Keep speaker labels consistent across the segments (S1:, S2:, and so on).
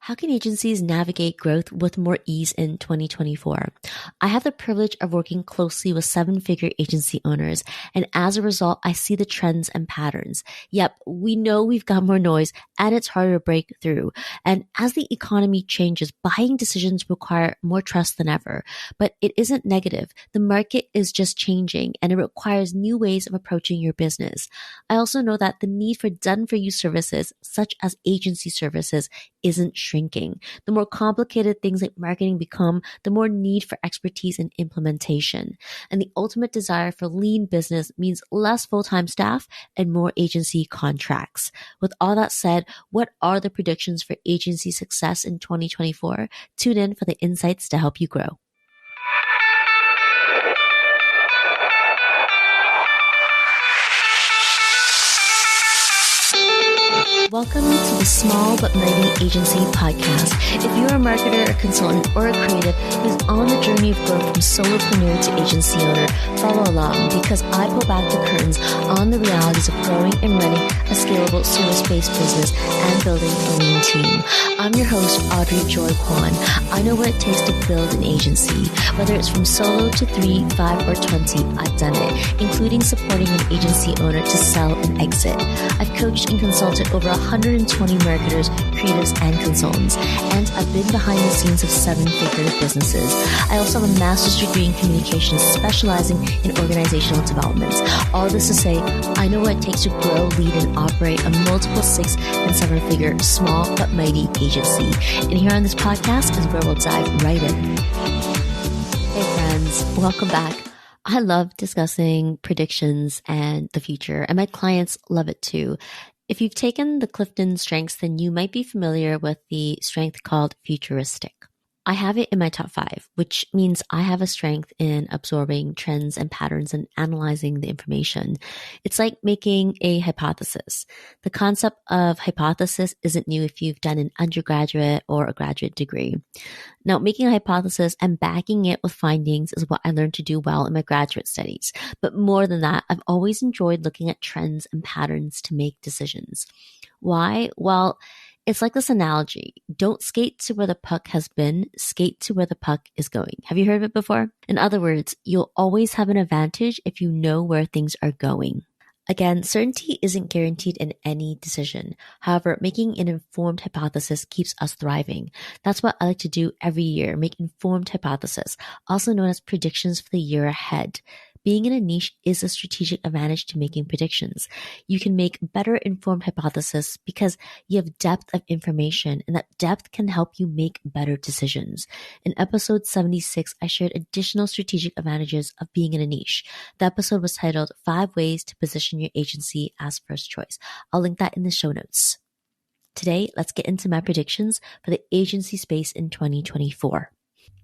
S1: How can agencies navigate growth with more ease in 2024? I have the privilege of working closely with seven-figure agency owners, and as a result, I see the trends and patterns. Yep, we know we've got more noise and it's harder to break through. And as the economy changes, buying decisions require more trust than ever. But it isn't negative. The market is just changing and it requires new ways of approaching your business. I also know that the need for done-for-you services, such as agency services, isn't shrinking. The more complicated things like marketing become, the more need for expertise and implementation. And the ultimate desire for lean business means less full-time staff and more agency contracts. With all that said, what are the predictions for agency success in 2024? Tune in for the insights to help you grow. Welcome to the Small But Mighty Agency Podcast. If you're a marketer, a consultant, or a creative who's on the journey of growth from solopreneur to agency owner, follow along because I pull back the curtains on the realities of growing and running a scalable service-based business and building a lean team. I'm your host, Audrey Joy Kwan. I know what it takes to build an agency. Whether it's from solo to 3, 5, or 20, I've done it, including supporting an agency owner to sell and exit. I've coached and consulted over 120 marketers, creatives, and consultants, and I've been behind the scenes of seven-figure businesses. I also have a master's degree in communications, specializing in organizational developments. All this to say, I know what it takes to grow, lead, and operate a multiple 6- and 7-figure small but mighty agency. And here on this podcast is where we'll dive right in. Hey friends, welcome back. I love discussing predictions and the future, and my clients love it too. If you've taken the Clifton strengths, then you might be familiar with the strength called futuristic. I have it in my top 5, which means I have a strength in absorbing trends and patterns and analyzing the information. It's like making a hypothesis. The concept of hypothesis isn't new if you've done an undergraduate or a graduate degree. Now, making a hypothesis and backing it with findings is what I learned to do well in my graduate studies. But more than that, I've always enjoyed looking at trends and patterns to make decisions. Why? Well, it's like this analogy. Don't skate to where the puck has been, skate to where the puck is going. Have you heard of it before? In other words, you'll always have an advantage if you know where things are going. Again, certainty isn't guaranteed in any decision. However, making an informed hypothesis keeps us thriving. That's what I like to do every year, make informed hypothesis, also known as predictions for the year ahead. Being in a niche is a strategic advantage to making predictions. You can make better informed hypotheses because you have depth of information, and that depth can help you make better decisions. In episode 76, I shared additional strategic advantages of being in a niche. The episode was titled 5 Ways to Position Your Agency as First Choice. I'll link that in the show notes. Today, let's get into my predictions for the agency space in 2024.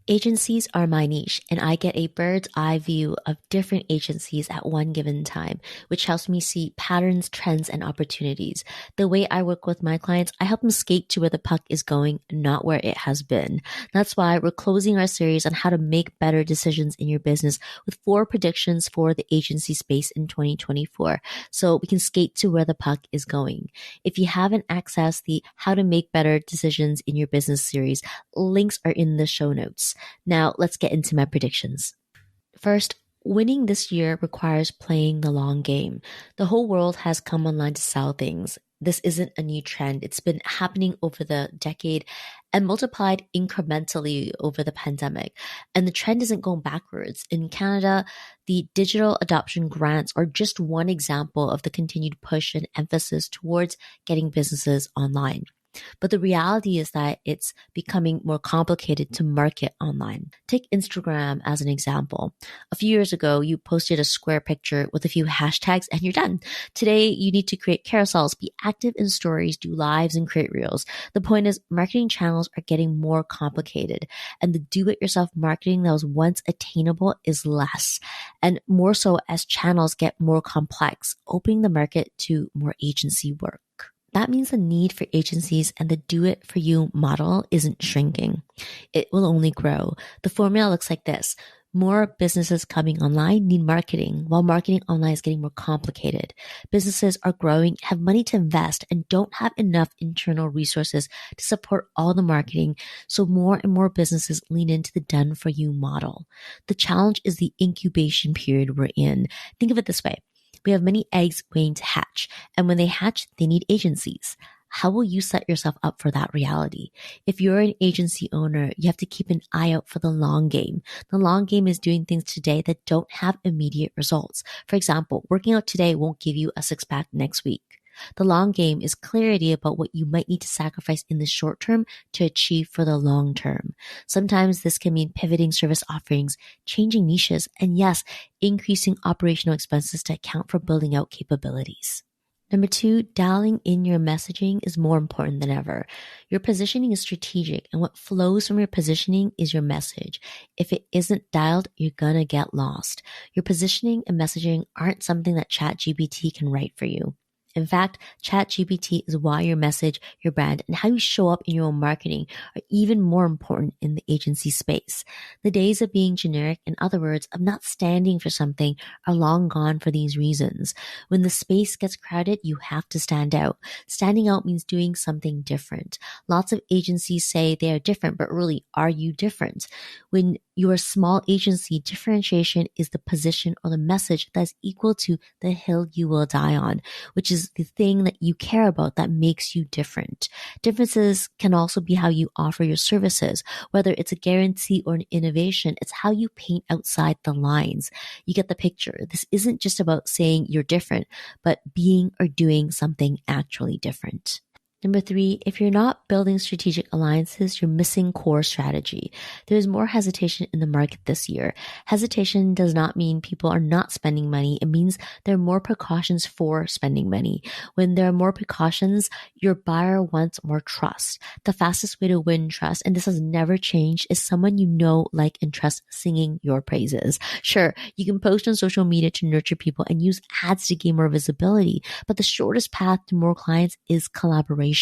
S1: Agencies are my niche, and I get a bird's eye view of different agencies at one given time, which helps me see patterns, trends, and opportunities. The way I work with my clients, I help them skate to where the puck is going, not where it has been. That's why we're closing our series on how to make better decisions in your business with 4 predictions for the agency space in 2024, so we can skate to where the puck is going. If you haven't accessed the How to Make Better Decisions in Your Business series, links are in the show notes. Now, let's get into my predictions. First, winning this year requires playing the long game. The whole world has come online to sell things. This isn't a new trend. It's been happening over the decade and multiplied incrementally over the pandemic. And the trend isn't going backwards. In Canada, the digital adoption grants are just one example of the continued push and emphasis towards getting businesses online. But the reality is that it's becoming more complicated to market online. Take Instagram as an example. A few years ago, you posted a square picture with a few hashtags and you're done. Today, you need to create carousels, be active in stories, do lives, and create reels. The point is, marketing channels are getting more complicated, and the do-it-yourself marketing that was once attainable is less, and more so as channels get more complex, opening the market to more agency work. That means the need for agencies and the do-it-for-you model isn't shrinking. It will only grow. The formula looks like this. More businesses coming online need marketing, while marketing online is getting more complicated. Businesses are growing, have money to invest, and don't have enough internal resources to support all the marketing, so more and more businesses lean into the done-for-you model. The challenge is the incubation period we're in. Think of it this way. We have many eggs waiting to hatch, and when they hatch, they need agencies. How will you set yourself up for that reality? If you're an agency owner, you have to keep an eye out for the long game. The long game is doing things today that don't have immediate results. For example, working out today won't give you a six-pack next week. The long game is clarity about what you might need to sacrifice in the short term to achieve for the long term. Sometimes this can mean pivoting service offerings, changing niches, and yes, increasing operational expenses to account for building out capabilities. Number two, dialing in your messaging is more important than ever. Your positioning is strategic, and what flows from your positioning is your message. If it isn't dialed, you're gonna get lost. Your positioning and messaging aren't something that ChatGPT can write for you. In fact, ChatGPT is why your message, your brand, and how you show up in your own marketing are even more important in the agency space. The days of being generic, in other words, of not standing for something, are long gone for these reasons. When the space gets crowded, you have to stand out. Standing out means doing something different. Lots of agencies say they are different, but really, are you different? When you're a small agency, differentiation is the position or the message that's equal to the hill you will die on, which is the thing that you care about that makes you different. Differences can also be how you offer your services. Whether it's a guarantee or an innovation, it's how you paint outside the lines. You get the picture. This isn't just about saying you're different, but being or doing something actually different. Number three, if you're not building strategic alliances, you're missing core strategy. There's more hesitation in the market this year. Hesitation does not mean people are not spending money. It means there are more precautions for spending money. When there are more precautions, your buyer wants more trust. The fastest way to win trust, and this has never changed, is someone you know, like, and trust singing your praises. Sure, you can post on social media to nurture people and use ads to gain more visibility, but the shortest path to more clients is collaboration.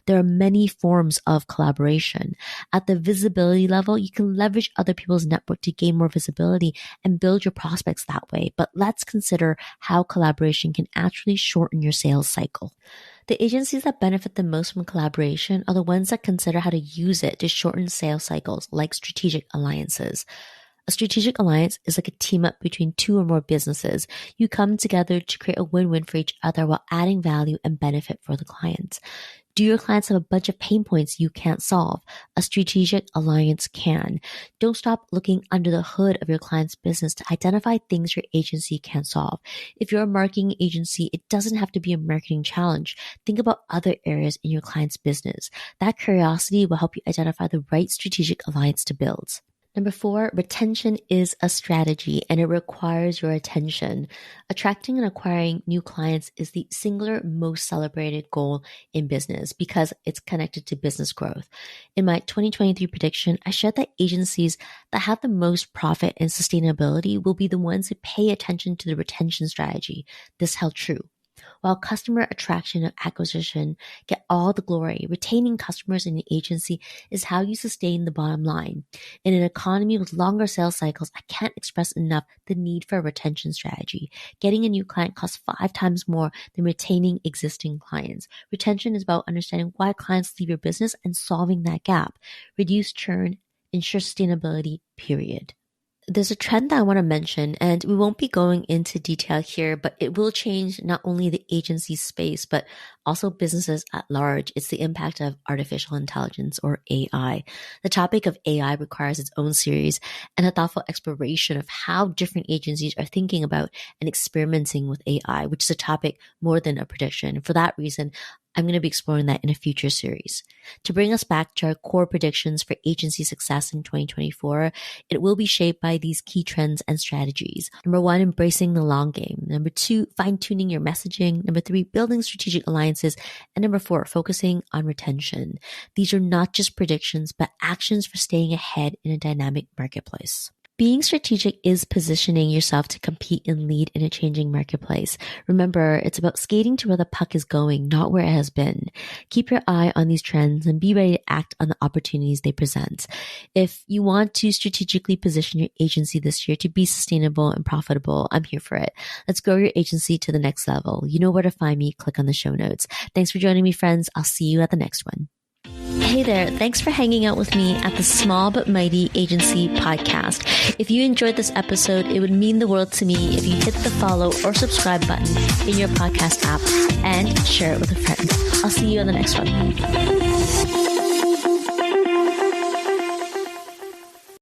S1: There are many forms of collaboration. At the visibility level, you can leverage other people's network to gain more visibility and build your prospects that way. But let's consider how collaboration can actually shorten your sales cycle. The agencies that benefit the most from collaboration are the ones that consider how to use it to shorten sales cycles, like strategic alliances. A strategic alliance is like a team up between two or more businesses. You come together to create a win-win for each other while adding value and benefit for the clients. Do your clients have a bunch of pain points you can't solve? A strategic alliance can. Don't stop looking under the hood of your client's business to identify things your agency can't solve. If you're a marketing agency, it doesn't have to be a marketing challenge. Think about other areas in your client's business. That curiosity will help you identify the right strategic alliance to build. Number four, retention is a strategy and it requires your attention. Attracting and acquiring new clients is the singular most celebrated goal in business because it's connected to business growth. In my 2023 prediction, I shared that agencies that have the most profit and sustainability will be the ones who pay attention to the retention strategy. This held true. While customer attraction and acquisition get all the glory, retaining customers in an agency is how you sustain the bottom line. In an economy with longer sales cycles, I can't express enough the need for a retention strategy. Getting a new client costs 5 times more than retaining existing clients. Retention is about understanding why clients leave your business and solving that gap. Reduce churn, ensure sustainability, period. There's a trend that I want to mention, and we won't be going into detail here, but it will change not only the agency space, but also businesses at large. It's the impact of artificial intelligence, or AI. The topic of AI requires its own series and a thoughtful exploration of how different agencies are thinking about and experimenting with AI, which is a topic more than a prediction. For that reason, I'm going to be exploring that in a future series. To bring us back to our core predictions for agency success in 2024, it will be shaped by these key trends and strategies. Number 1, embracing the long game. Number 2, fine-tuning your messaging. Number 3, building strategic alliances. And number 4, focusing on retention. These are not just predictions, but actions for staying ahead in a dynamic marketplace. Being strategic is positioning yourself to compete and lead in a changing marketplace. Remember, it's about skating to where the puck is going, not where it has been. Keep your eye on these trends and be ready to act on the opportunities they present. If you want to strategically position your agency this year to be sustainable and profitable, I'm here for it. Let's grow your agency to the next level. You know where to find me. Click on the show notes. Thanks for joining me, friends. I'll see you at the next one. Hey there, thanks for hanging out with me at the Small But Mighty Agency podcast. If you enjoyed this episode, it would mean the world to me if you hit the follow or subscribe button in your podcast app and share it with a friend. I'll see you on the next one.